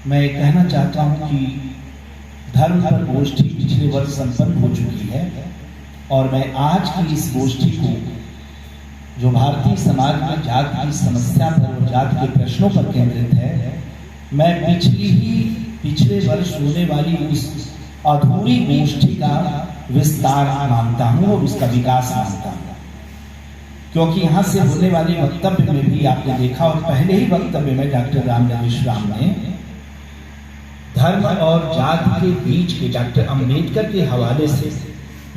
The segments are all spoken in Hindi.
मैं कहना चाहता हूं कि धर्म पर गोष्ठी पिछले वर्ष संपन्न हो चुकी है और मैं आज की इस गोष्ठी को जो भारतीय समाज में जाति की समस्या पर और जाति के प्रश्नों पर केंद्रित है, मैं पिछले वर्ष होने वाली उस अधूरी गोष्ठी का विस्तार मानता हूं और उसका विकास मानता हूं, क्योंकि यहाँ से होने वाले वक्तव्य में भी आपने देखा और पहले ही वक्तव्य में डॉक्टर रामनरेश राम ने धर्म और जाति के बीच के डॉक्टर अंबेडकर के हवाले से,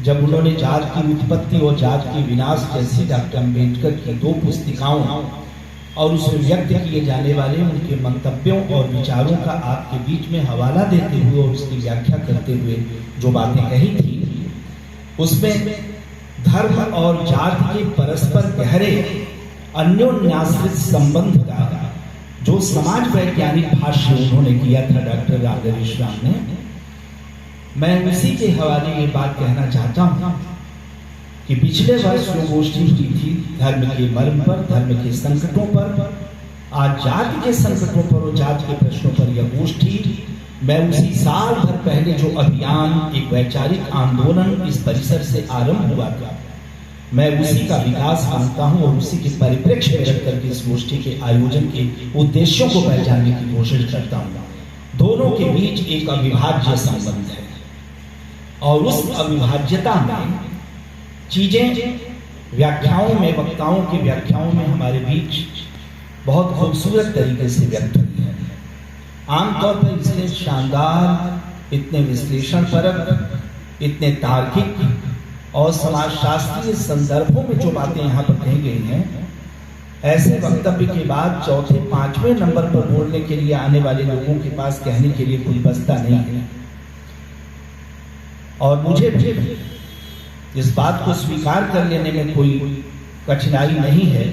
जब उन्होंने जाति की उत्पत्ति और जाति के विनाश जैसी डॉक्टर अंबेडकर की 2 पुस्तिकाओं और उसमें व्यक्त किए जाने वाले उनके मंतव्यों और विचारों का आपके बीच में हवाला देते हुए और उसकी व्याख्या करते हुए जो बातें कही थी, उसमें धर्म और जाति के परस्पर गहरे अन्योन्याश्रित संबंध का जो समाज वैज्ञानिक भाष्य उन्होंने किया था डॉक्टर रामनरेश राम ने, मैं उसी के हवाले ये बात कहना चाहता हूं कि पिछले वर्ष जो गोष्ठी हुई थी धर्म के मर्म पर, धर्म के संकटों पर, आज जाति के संकटों पर और जाति के प्रश्नों पर यह गोष्ठी, मैं उसी साल भर पहले जो अभियान, एक वैचारिक आंदोलन इस परिसर से आरंभ हुआ था, मैं उसी का विकास मानता हूं और उसी के परिप्रेक्ष्य में रख करके इस गोष्ठी के आयोजन के उद्देश्यों को पहचानने की कोशिश करता हूं। दोनों के बीच एक अविभाज्य संबंध है और उस अविभाज्यता में चीजें व्याख्याओं में, वक्ताओं की व्याख्याओं में हमारे बीच बहुत खूबसूरत तरीके से व्यक्त हुई है। आमतौर पर इसलिए शानदार, इतने विश्लेषणपरक, इतने तार्किक और समाजशास्त्रीय संदर्भों में जो बातें यहाँ पर कही गई हैं, ऐसे वक्तव्य के बाद 4थे 5वें नंबर पर बोलने के लिए आने वाले लोगों के पास कहने के लिए कोई बस्ता नहीं है। और मुझे भी इस बात को स्वीकार कर लेने में कोई कठिनाई नहीं है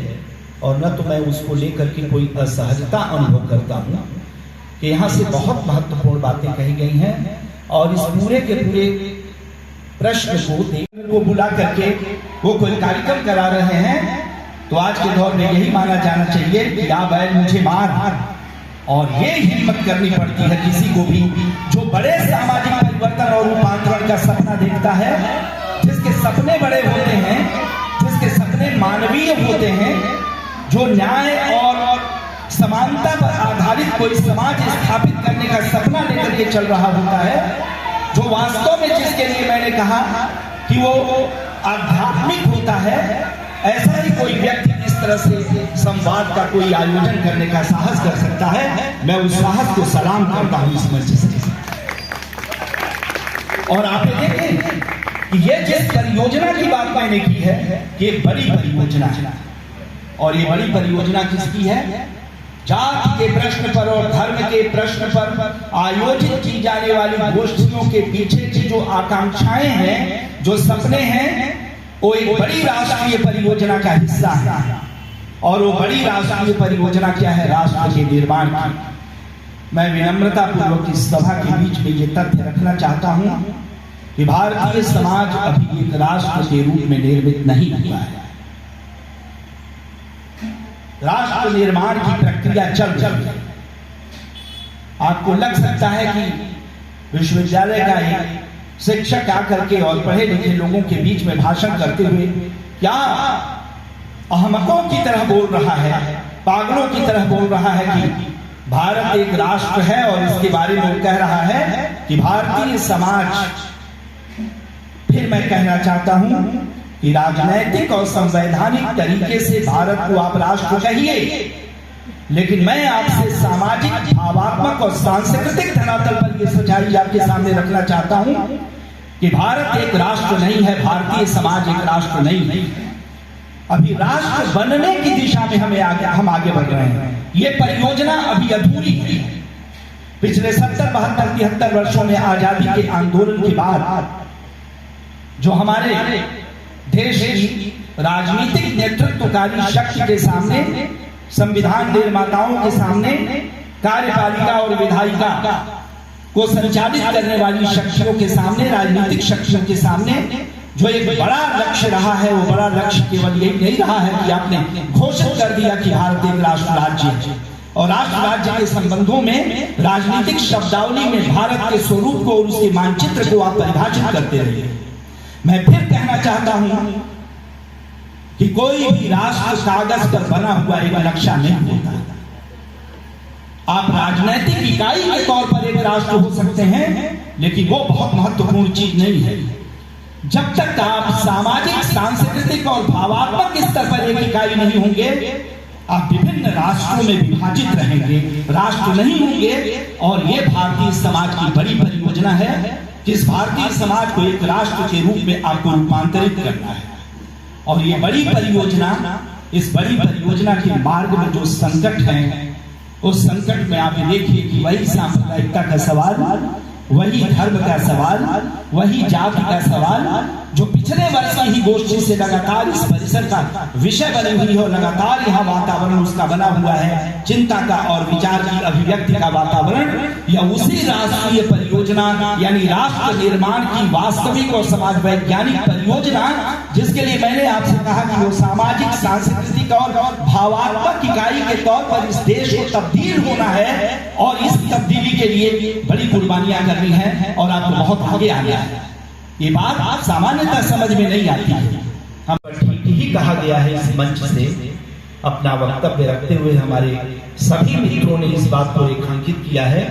और न तो मैं उसको लेकर के कोई असहजता अनुभव करता हूँ कि यहाँ से बहुत महत्वपूर्ण बातें कही गई हैं और इस पूरे के पूरे प्रश्न को बुला करके वो कोई कार्यक्रम करा रहे हैं, तो आज के दौर में यही माना जाना चाहिए कि या बैल मुझे मार, और ये हिम्मत करनी पड़ती है किसी को भी जो बड़े सामाजिक परिवर्तन और रूपांतरण का सपना देखता है, जिसके सपने बड़े होते हैं, जिसके सपने मानवीय होते हैं, जो न्याय और समानता पर आधारित कोई समाज स्थापित करने का सपना लेकर के चल रहा होता है, जो वास्तव में जिसके लिए मैंने कहा कि वो आध्यात्मिक होता है, ऐसा ही कोई व्यक्ति इस तरह से संवाद का कोई आयोजन करने का साहस कर सकता है। मैं उस साहस को सलाम करता हूं इस मंच से। और आप देखें कि ये जिस परियोजना की बात मैंने की है, ये बड़ी परियोजना है और ये बड़ी परियोजना किसकी है? जाति के प्रश्न पर और धर्म के प्रश्न पर आयोजित की जाने वाली गोष्ठियों के पीछे की जो आकांक्षाएं हैं, जो सपने हैं, वो एक बड़ी राष्ट्रीय परियोजना का हिस्सा है। और वो बड़ी राष्ट्रीय परियोजना क्या है? राष्ट्र के निर्माण की। मैं विनम्रता पूर्वक इस सभा के बीच में ये तथ्य रखना चाहता हूं कि भारतीय समाज अभी एक राष्ट्र के रूप में निर्मित नहीं हुआ है। राष्ट्र निर्माण की प्रक्रिया चल रही है। आपको लग सकता है कि विश्वविद्यालय का एक शिक्षक आकर के और पढ़े लिखे लोगों के बीच में भाषण करते हुए क्या अहमकों की तरह बोल रहा है, पागलों की तरह बोल रहा है कि भारत एक राष्ट्र है और इसके बारे में वो कह रहा है कि भारतीय समाज, फिर मैं कहना चाहता हूं कि राजनैतिक और संवैधानिक तरीके से भारत को आप राष्ट्र कहिए, लेकिन मैं आपसे सामाजिक, भावात्मक और सांस्कृतिक धरातल पर यह सच्चाई आपके सामने रखना चाहता हूं कि भारत एक राष्ट्र नहीं है, भारतीय समाज एक राष्ट्र नहीं है। अभी राष्ट्र बनने की दिशा में हम आगे बढ़ रहे हैं। ये परियोजना अभी अधूरी है। पिछले 70, 72, 73 वर्षों में आजादी के आंदोलन के बाद जो हमारे देश की राजनीतिक नेतृत्वकारी शक्ति के सामने, संविधान निर्माताओं के सामने, कार्यपालिका और विधायिका को संचालित करने वाली शक्तियों के सामने, राजनीतिक शक्तियों के सामने जो एक बड़ा लक्ष्य रहा है, वो बड़ा लक्ष्य केवल यही नहीं रहा है कि आपने घोषित कर दिया कि भारत एक राष्ट्र राज्य है। और राष्ट्र राज्य के संबंधों में राजनीतिक शब्दावली में भारत के स्वरूप को और उसके मानचित्र को आप परिभाषित करते रहिए। मैं फिर कहना चाहता हूं कि कोई भी राष्ट्र कागज पर बना हुआ एक नक्शा नहीं होता। आप राजनीतिक इकाई के तौर पर एक राष्ट्र हो सकते हैं, लेकिन वो बहुत महत्वपूर्ण चीज नहीं है। जब तक आप सामाजिक, सांस्कृतिक और भावात्मक स्तर पर एक इकाई नहीं होंगे, आप विभिन्न राष्ट्रों में विभाजित रहेंगे, राष्ट्र नहीं होंगे। और ये भारतीय समाज की बड़ी परियोजना है कि इस भारतीय समाज को एक राष्ट्र के रूप में आपको रूपांतरित करना है। और ये बड़ी परियोजना, इस बड़ी परियोजना के मार्ग में जो संकट हैं, उस संकट में आप देखिए कि वही सांप्रदायिकता का सवाल, वही धर्म का सवाल, वही जाति का सवाल, जो पिछले वर्ष की ही गोष्ठी से लगातार इस परिसर का विषय बनी हुई है, लगातार यहाँ वातावरण उसका बना हुआ है, चिंता का और विचार की अभिव्यक्ति का वातावरण, या उसी राष्ट्रीय परियोजना यानी राष्ट्र निर्माण की वास्तविक और समाज वैज्ञानिक परियोजना, जिसके लिए मैंने आपसे कहा कि वो सामाजिक, सांस्कृतिक और भावात्मक इकाई के तौर पर इस देश को तब्दील होना है। और इस तब्दीली के लिए बड़ी कुर्बानियां करनी है और आपको बहुत आगे आना है। ये बात सामान्यतः समझ में नहीं आती है। हम ठीक ही कहा गया है इस मंच से अपना वक्तव्य रखते हुए हमारे सभी मित्रों ने इस बात को रेखांकित किया है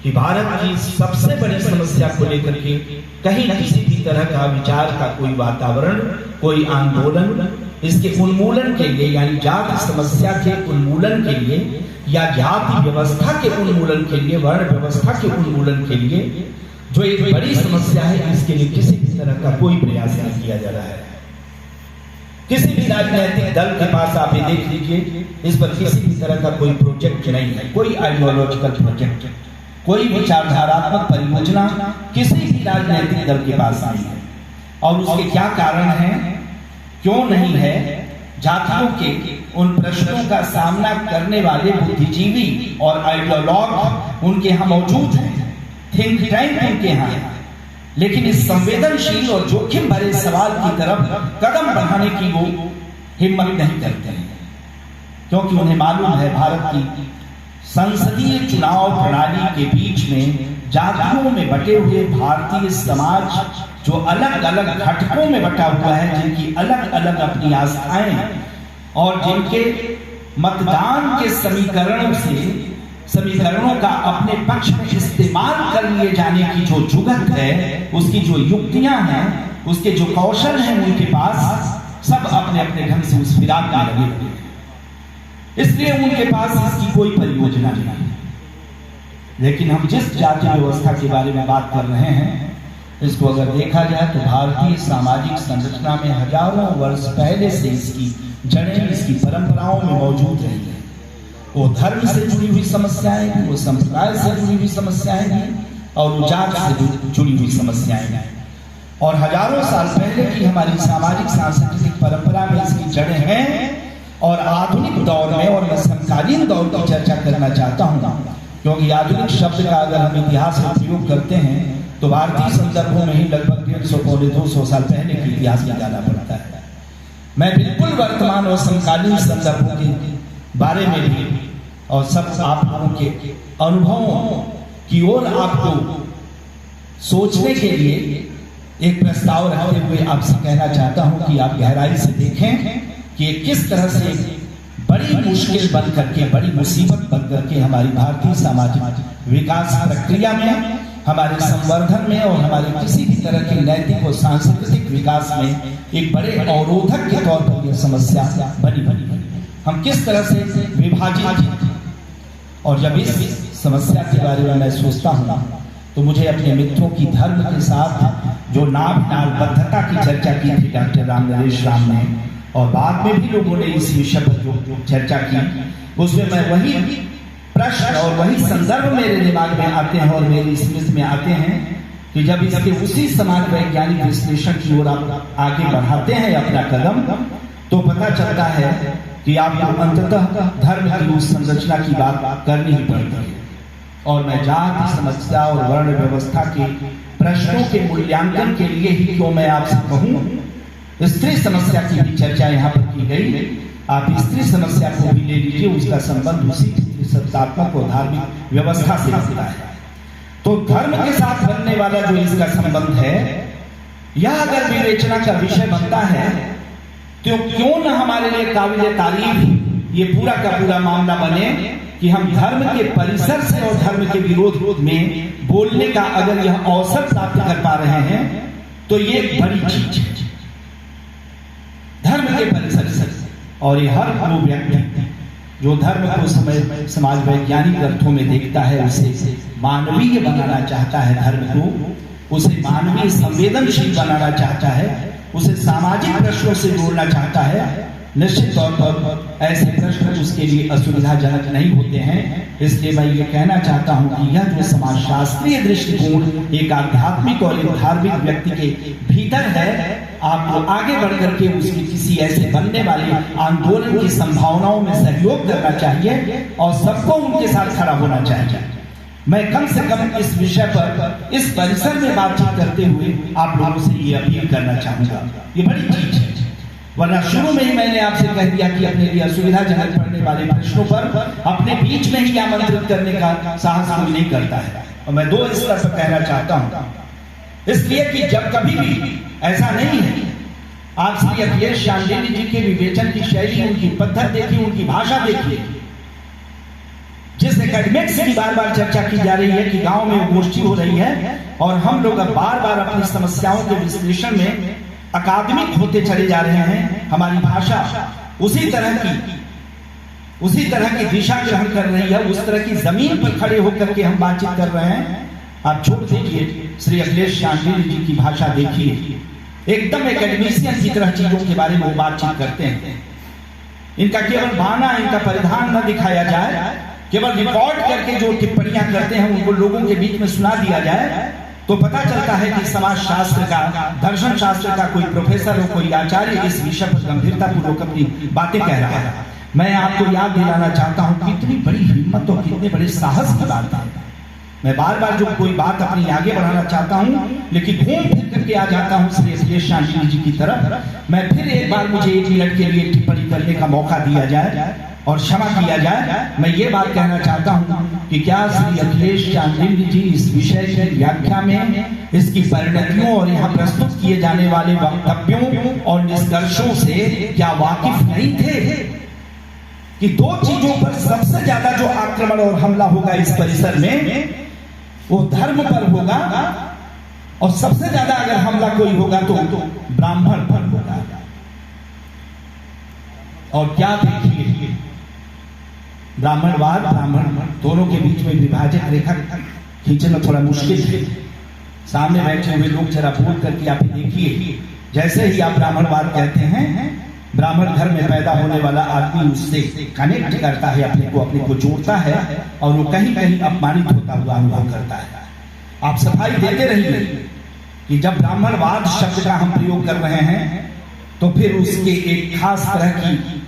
कि भारत की सबसे बड़ी समस्या को लेकर के कहीं किसी भी तरह का विचार का कोई वातावरण, कोई आंदोलन इसके उन्मूलन के लिए, यानी जाति समस्या के उन्मूलन के लिए या जाति व्यवस्था के उन्मूलन के लिए, वर्ण व्यवस्था के उन्मूलन के लिए जो एक बड़ी समस्या है, इसके लिए किसी भी तरह का कोई प्रयास नहीं किया जा रहा है। किसी भी राजनीतिक दल के पास आप ये देख लीजिए, इस पर किसी भी तरह का कोई प्रोजेक्ट नहीं है, कोई आइडियोलॉजिकल प्रोजेक्ट, कोई विचारधारात्मक परियोजना किसी भी राजनीतिक दल के पास नहीं है। और उसके क्या कारण हैं, क्यों नहीं है? जातियों के उन प्रश्नों का सामना करने वाले बुद्धिजीवी और आइडियोलॉग उनके यहाँ मौजूद हैं, थिंक टैंक उनके यहाँ है, लेकिन इस संवेदनशील और जोखिम भरे सवाल की तरफ कदम बढ़ाने की वो हिम्मत नहीं करते हैं, क्योंकि उन्हें मालूम है भारत की संसदीय चुनाव प्रणाली के बीच में जातियों में बटे हुए भारतीय समाज जो अलग अलग घटकों में बटा हुआ है, जिनकी अलग अलग अपनी आस्थाएं हैं और जिनके मतदान के समीकरणों का अपने पक्ष में इस्तेमाल कर लिए जाने की जो जुगत है, उसकी जो युक्तियां हैं, उसके जो कौशल हैं उनके पास, सब अपने अपने ढंग से उस फिराक में लगे हुए हैं। इसलिए उनके पास इसकी कोई परियोजना नहीं है। लेकिन हम जिस जाति व्यवस्था के बारे में बात कर रहे हैं, इसको अगर देखा जाए तो भारतीय सामाजिक संरचना में हजारों वर्ष पहले से इसकी जड़ें, इसकी परंपराओं में मौजूद रही है। वो धर्म से जुड़ी हुई समस्याएं भी, वो संप्रदाय से जुड़ी हुई समस्याएं भी, और वो जात से जुड़ी हुई समस्याएं भी। और हजारों साल पहले की हमारी सामाजिक सांस्कृतिक परंपरा में इसकी जड़ें हैं। और आधुनिक दौर में, और मैं समकालीन दौर की चर्चा करना चाहता हूँ, क्योंकि आधुनिक शब्द का अगर हम इतिहास में प्रयोग करते हैं तो भारतीय संदर्भों में ही लगभग 150-200 साल पहले के इतिहास में जाना पड़ता है। मैं बिल्कुल वर्तमान और समकालीन संदर्भों के बारे में भी और सब आप लोगों के अनुभवों की ओर आपको सोचने के लिए एक प्रस्ताव रखते हुए आपसे कहना चाहता हूं कि आप गहराई से देखें कि किस तरह से बड़ी मुश्किल बन करके, बड़ी मुसीबत बन करके हमारी भारतीय सामाजिक विकास प्रक्रिया में, हमारे संवर्धन में और हमारे किसी भी तरह के नैतिक और सांस्कृतिक विकास में एक बड़े अवरोधक के तौर पर यह समस्या बनी है। हम किस तरह से विभाजित हैं। और जब इस समस्या के बारे में मैं सोचता हूँ तो मुझे अपने मित्रों की धर्म के साथ जो नालबद्धता की चर्चा की थी डॉक्टर राम नरेश राम ने, और बाद में भी लोगों ने इस विषय पर जो चर्चा की, उसमें मैं वही प्रश्न और वही संदर्भ मेरे दिमाग में आते हैं और मेरी स्मृति में आते हैं कि जब इसके उसी समाज वैज्ञानिक विश्लेषण की ओर आप आगे बढ़ाते हैं अपना कदम, तो पता चलता है कि आपको अंततः धर्म की उस संरचना की बात करनी ही पड़ती है। और मैं जाति समस्या और वर्ण व्यवस्था के प्रश्नों के मूल्यांकन के लिए ही क्यों मैं आपसे कहूं, स्त्री समस्या की भी चर्चा यहाँ पर की गई। आप स्त्री समस्या को भी ले लीजिए, उसका संबंध उसी सत्तात्मक और धार्मिक व्यवस्था से बनता है। तो धर्म के साथ बनने वाला जो इसका संबंध है, यह अगर विवेचना का विषय बनता है तो क्यों न हमारे लिए काबिल तारीफ ये पूरा का पूरा मामला बने कि हम धर्म के परिसर से और धर्म के विरोध में बोलने का अगर यह अवसर प्राप्त कर पा रहे हैं तो ये एक बड़ी चीज है। धर्म के परिसर से, और ये हर वो व्यक्ति जो धर्म को समाज वैज्ञानिक अर्थों में देखता है, उसे मानवीय बनाना चाहता है, धर्म को उसे मानवीय संवेदनशील बनाना चाहता है, उसे सामाजिक प्रश्नों से जोड़ना चाहता है, निश्चित तौर पर ऐसे प्रश्न उसके लिए असुविधाजनक नहीं होते हैं। इसलिए मैं ये कहना चाहता हूं कि यह जो समाजशास्त्रीय दृष्टिकोण एक आध्यात्मिक और एक धार्मिक व्यक्ति के भीतर है, आपको आगे बढ़ करके उसमें किसी ऐसे बनने वाले आंदोलन की संभावनाओं में सहयोग करना चाहिए और सबको उनके साथ खड़ा होना चाहिए। मैं कम से कम इस विषय पर इस परिसर में बातचीत करते हुए आप लोगों से ये अपील करना चाहूंगा। ये बड़ी चीज है, वरना शुरू में ही मैंने आपसे कह दिया कि अपने लिए असुविधाजनक पड़ने वाले प्रश्नों पर अपने बीच में ही आमंत्रित करने का साहस कोई नहीं करता है। और मैं दो स्तर पर कहना चाहता हूं, इसलिए कि जब कभी भी ऐसा नहीं है, आप श्री अखिलेश शांडिल्य जी के विवेचन की शैली, उनकी पद्धत देखिए, उनकी भाषा देखिए, जिस एकेडमिक्स की बार बार चर्चा की जा रही है कि गांव में गोष्ठी हो रही है और हम लोग अब बार बार अपनी समस्याओं के विश्लेषण में अकादमिक होते चले जा रहे हैं। हमारी भाषा उसी तरह की दिशा ग्रहण कर रही है, उस तरह की जमीन पर खड़े होकर के हम बातचीत कर रहे हैं। आप छोड़ दीजिए, श्री अखिलेश शांडिल्य जी की भाषा देखिए, एकदम एकेडमिशियन की तरह चीजों के बारे में वो बातचीत करते हैं। इनका केवल बाना, इनका परिधान न दिखाया जाए, केवल रिकॉर्ड करके जो टिप्पणियां करते हैं उनको लोगों के बीच में सुना दिया जाए तो पता चलता है कि समाज शास्त्र का, दर्शन शास्त्र का कोई प्रोफेसर हो, कोई आचार्य इस विषय पर गंभीरता पूर्वक अपनी बातें कह रहा है। मैं आपको याद दिलाना चाहता हूं कितनी बड़ी हिम्मत और कितने बड़े साहस की बात है। मैं बार बार जो कोई बात अपनी आगे बढ़ाना चाहता हूं, लेकिन घूम फिर करके आ जाता हूं श्री अखिलेश शांडिल्य जी की तरफ। मैं फिर एक बार, मुझे 1 मिनट के लिए टिप्पणी करने का मौका दिया जाए और क्षमा किया जाए। मैं ये बात कहना चाहता हूं कि क्या श्री अखिलेश शांडिल्य जी इस विषय की व्याख्या में इसकी परिणतियों और यहाँ प्रस्तुत किए जाने वाले वक्तव्यों और निष्कर्षों से क्या वाकिफ नहीं थे कि दो चीजों पर सबसे ज्यादा जो आक्रमण और हमला होगा इस परिसर में वो धर्म पर होगा, और सबसे ज्यादा अगर हमला कोई होगा तो ब्राह्मण पर होगा। और क्या देखिए, ब्राह्मणवाद, ब्राह्मण दोनों के बीच में विभाजक रेखा खींचना थोड़ा मुश्किल है। सामने बैठे हुए लोग जरा बोल करके आप देखिए, जैसे ही आप ब्राह्मणवाद कहते हैं, ब्राह्मण घर में पैदा होने वाला आदमी उससे कनेक्ट करता है, अपने को जोड़ता है और वो कहीं कहीं अपमानित होता हुआ अनुभव करता है। आप सफाई देते रहिए कि जब ब्राह्मणवाद शब्द का हम प्रयोग कर रहे हैं तो फिर उसके एक खास तरह की,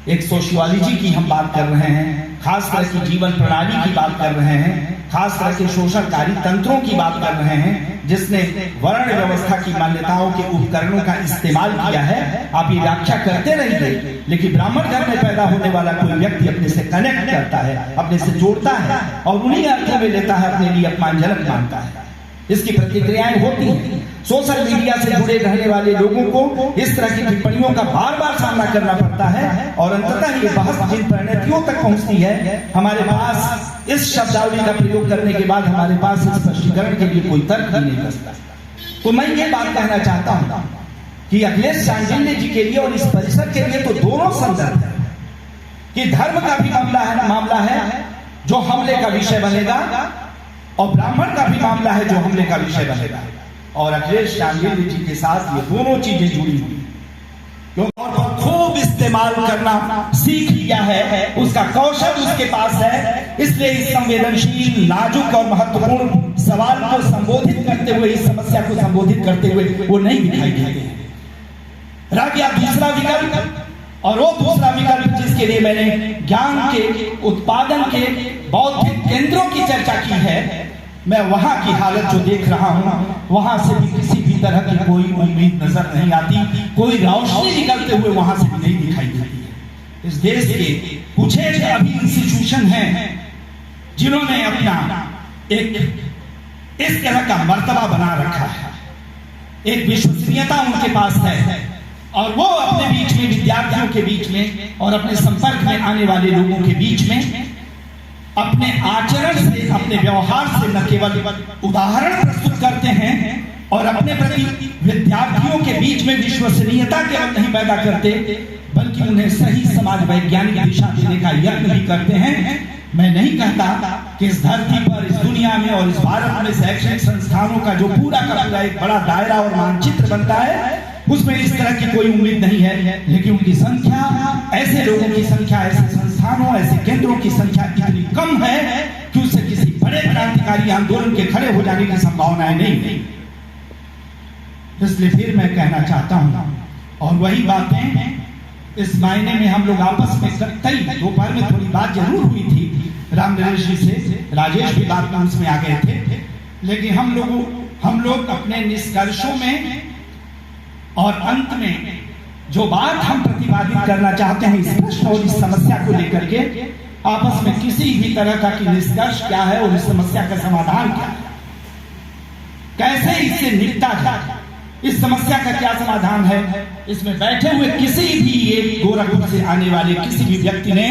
एक सोशियोलॉजी की हम बात कर रहे हैं, खास तरह की जीवन प्रणाली की बात कर रहे हैं, खास तरह के शोषणकारी तंत्रों की बात कर रहे हैं, जिसने वर्ण व्यवस्था की मान्यताओं के उपकरणों का इस्तेमाल किया है। आप ये व्याख्या करते रहिए, लेकिन ब्राह्मण घर में पैदा होने वाला कोई व्यक्ति अपने से कनेक्ट करता है, अपने से जोड़ता है और उन्हीं अर्थों में लेता है, अपने लिए अपमानजनक मानता है। इसकी प्रतिक्रियाएं होती हैं। सोशल मीडिया से जुड़े रहने वाले लोगों को इस तरह की टिप्पणियों का बार बार सामना करना पड़ता है और अंततः ये बहस जिन परिणतियों तक पहुंचती है, हमारे पास इस शब्दावली का प्रयोग करने के बाद हमारे पास इस स्पष्टीकरण के लिए कोई तर्क ही नहीं बचता। तो मैं ये बात कहना चाहता हूं कि अखिलेश शांडिल्य जी के लिए और इस परिसर के लिए तो दोनों संदर्भ है कि धर्म का भी मामला है जो हमले का विषय बनेगा, और ब्राह्मण का भी मामला है जो हमले का विषय बनेगा। और अखिलेश शांडिल्य जी के साथ ये दोनों चीजें जुड़ी हुई, क्योंकि खूब इस्तेमाल करना सीख लिया है, उसका कौशल उसके पास है। इसलिए इस संवेदनशील, नाजुक और महत्वपूर्ण सवाल को संबोधित करते हुए, इस समस्या को संबोधित करते हुए वो नहीं दिखाई देते। रह गया दूसरा विकल्प, और वो दूसरा विकल्प जिसके लिए मैंने ज्ञान के उत्पादन के बौद्धिक केंद्रों की चर्चा की है, मैं वहां की हालत जो देख रहा हूं, वहां से भी किसी भी तरह की कोई उम्मीद नजर नहीं आती, कोई रोशनी निकलते हुए वहां से भी नहीं दिखाई देती है। इस देश के कुछ अभी इंस्टीट्यूशन हैं जिन्होंने अपना एक इस तरह का मर्तबा बना रखा है, एक विश्वसनीयता उनके पास है, और वो अपने बीच में, विद्यार्थियों के बीच में और अपने संपर्क में आने वाले लोगों के बीच में अपने आचरण से, अपने व्यवहार से न केवल उदाहरण प्रस्तुत करते हैं और अपने प्रति विद्यार्थियों के बीच में विश्वसनीयता केवल नहीं पैदा करते, बल्कि उन्हें सही समाज वैज्ञानिक दिशा देने का यत्न भी करते हैं। मैं नहीं कहता कि इस धरती पर, इस दुनिया में और इस भारत में शैक्षणिक संस्थानों का जो पूरा का पूरा एक बड़ा दायरा और मानचित्र बनता है, उसमें इस तरह की कोई उम्मीद नहीं है, लेकिन उनकी संख्या, ऐसे लोगों की संख्या, ऐसे संस्थानों, ऐसे केंद्रों की संख्या इतनी कम है कि उससे किसी बड़े क्रांतिकारी आंदोलन के खड़े हो जाने की संभावनाएं नहीं। इसलिए फिर मैं कहना चाहता हूं, और वही बातें इस मायने में हम लोग आपस में कई दोपहर में थोड़ी बात जरूर हुई थी राम नरेश जी से, राजेश भी बात में उसमें आ गए थे, लेकिन हम लोग अपने निष्कर्षों में और अंत में जो बात हम प्रतिपादित करना चाहते हैं इस प्रश्न और इस समस्या को लेकर के, आपस में किसी भी तरह का कि निष्कर्ष क्या है और इस समस्या का समाधान क्या है, कैसे इससे निपटा जाए, इस समस्या का क्या समाधान है, इसमें बैठे हुए किसी भी एक गोरखपुर से आने वाले किसी भी व्यक्ति ने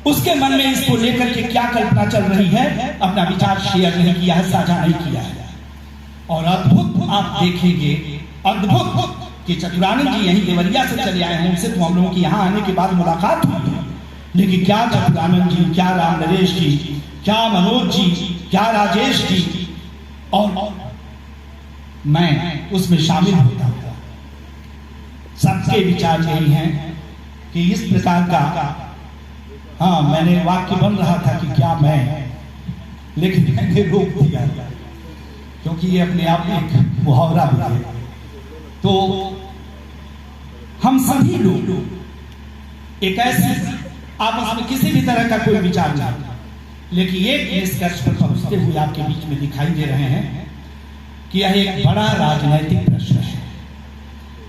उसके मन में इसको लेकर के क्या कल्पना चल रही है, अपना विचार शेयर नहीं किया है, साझा नहीं किया है। और अद्भुत आप देखेंगे, अद्भुत कि चतुरानंद जी यहीं देवरिया से चले आए हैं, उनसे तो हम लोगों की यहाँ आने के बाद मुलाकात हुई है, लेकिन क्या चतुरानंद जी, क्या राम नरेश जी, क्या मनोज जी, क्या राजेश जी और मैं उसमें शामिल होता हूँ, सबके विचार यही हैं कि इस प्रकार का, हाँ मैंने वाक्य बन रहा था कि क्या मैं, लेकिन मैंने रोक दिया क्योंकि ये अपने आप में एक मुहावरा भी है। तो हम सभी लोग एक ऐसे आपस में किसी भी तरह का कोई विचार नहीं, लेकिन एक निष्कर्ष पर पहुंचते हुए आपके बीच में दिखाई दे रहे हैं कि यह एक बड़ा राजनैतिक प्रश्न है।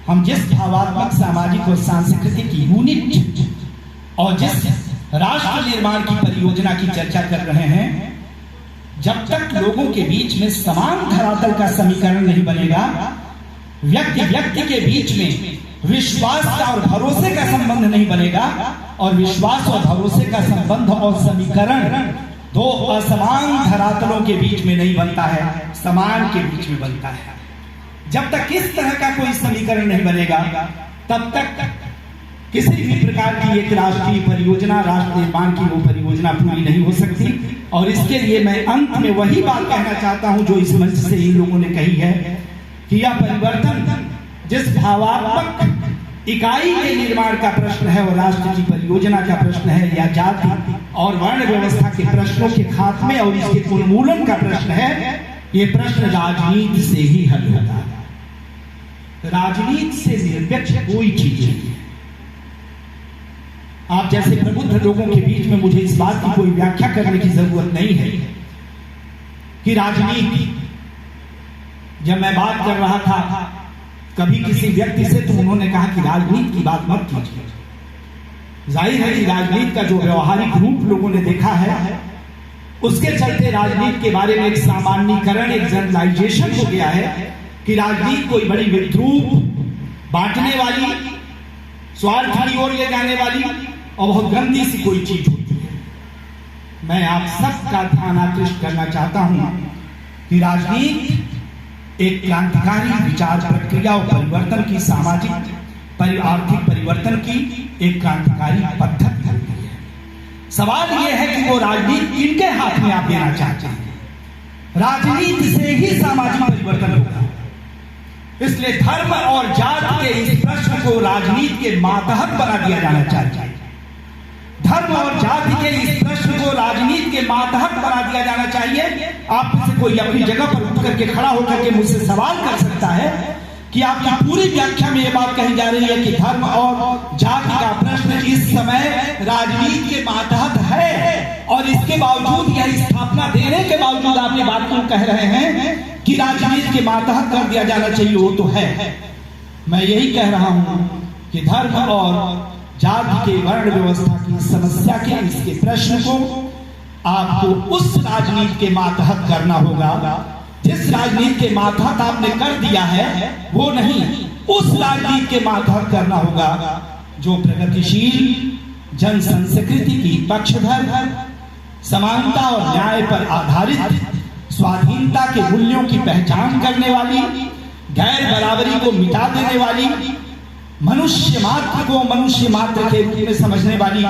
हम जिस भावात्मक, सामाजिक और सांस्कृतिक यूनिट और जिस राष्ट्र निर्माण की परियोजना की चर्चा कर रहे हैं, जब तक लोगों के बीच में समान धरातल का समीकरण नहीं बनेगा, व्यक्ति के बीच में विश्वास का और भरोसे का संबंध नहीं बनेगा, और विश्वास और भरोसे का संबंध और समीकरण दो असमान धरातलों के बीच में नहीं बनता है, समान के बीच में बनता है। जब तक इस तरह का कोई समीकरण नहीं बनेगा, तब तक किसी भी प्रकार की एक राष्ट्रीय परियोजना, राष्ट्र निर्माण की वो परियोजना पूरी नहीं हो सकती। और इसके लिए मैं अंत में वही बात कहना चाहता हूं जो इस मंच से इन लोगों ने कही है कि यह परिवर्तन जिस भावात्मक इकाई के निर्माण का प्रश्न है और राष्ट्र की परियोजना का प्रश्न है, या जाति और वर्ण व्यवस्था के प्रश्नों के खात्मे और इसके उन्मूलन का प्रश्न है, ये प्रश्न राजनीति से ही हल होता है। राजनीति से निरपेक्ष कोई चीज नहीं। आप जैसे प्रबुद्ध लोगों के बीच में मुझे इस बात की कोई व्याख्या करने की जरूरत नहीं है कि राजनीति, जब मैं बात कर रहा था कभी किसी व्यक्ति से, तो उन्होंने कहा कि राजनीति की बात मत कीजिए। जाहिर है कि राजनीति का जो व्यवहारिक रूप लोगों ने देखा है, उसके चलते राजनीति के बारे में एक सामान्यीकरण, एक जनरलाइजेशन हो गया है कि राजनीति कोई बड़ी विद्रूप, बांटने वाली, स्वार्थ की ओर ले जाने वाली और बहुत गंदी सी कोई चीज होती है। मैं आप सबका ध्यान आकृष्ट करना चाहता हूं कि राजनीति एक क्रांतिकारी विचार प्रक्रिया और परिवर्तन की, सामाजिक आर्थिक परिवर्तन की एक क्रांतिकारी पद्धति है। सवाल यह है कि वो राजनीति किनके हाथ में आप देना चाहते हैं। राजनीति से ही सामाजिक परिवर्तन होगा। इसलिए धर्म और जाति के इस प्रश्न को राजनीति के मातहत बना दिया जाना चाहिए। धर्म और जाति के इस प्रश्न को राजनीति के मातहत बना दिया जाना चाहिए। आप से कोई अपनी जगह पर उठ करके खड़ा होकर के मुझसे सवाल कर सकता है कि आपकी पूरी व्याख्या में यह बात कही जा रही है कि धर्म और जाति का प्रश्न इस समय राजनीति के मातहत है, और इसके बावजूद यह स्थापना देने के बावजूद आप ये बात क्यों कह रहे हैं कि राजनीति के मातहत कर दिया जाना चाहिए। वो तो है, मैं यही कह रहा हूं कि धर्म और जाति के वर्ण व्यवस्था की समस्या के इसके प्रश्न को आपको उस राजनीति के मातहत करना होगा। जिस राजनीति के मातहत आपने कर दिया है वो नहीं, उस राजनीति के मातहत करना होगा जो प्रगतिशील जन संस्कृति की पक्षधर, समानता और न्याय पर आधारित स्वाधीनता के मूल्यों की पहचान करने वाली, गैर बराबरी को मिटा देने वाली, मनुष्य मात्र को मनुष्य मात्र के रूप में समझने वाली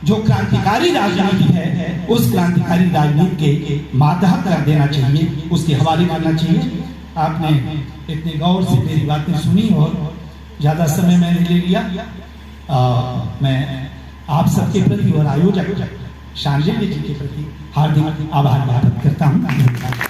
जो क्रांतिकारी राजनीति है, उस क्रांतिकारी राजनीति के मातहत कर देना चाहिए, उसके हवाले करना चाहिए। आपने इतने गौर से मेरी बातें सुनी और ज्यादा समय मैंने ले लिया। मैं आप सबके प्रति और आयोजक शांडिल्य जी के प्रति हार्दिक आभार व्यक्त करता हूँ।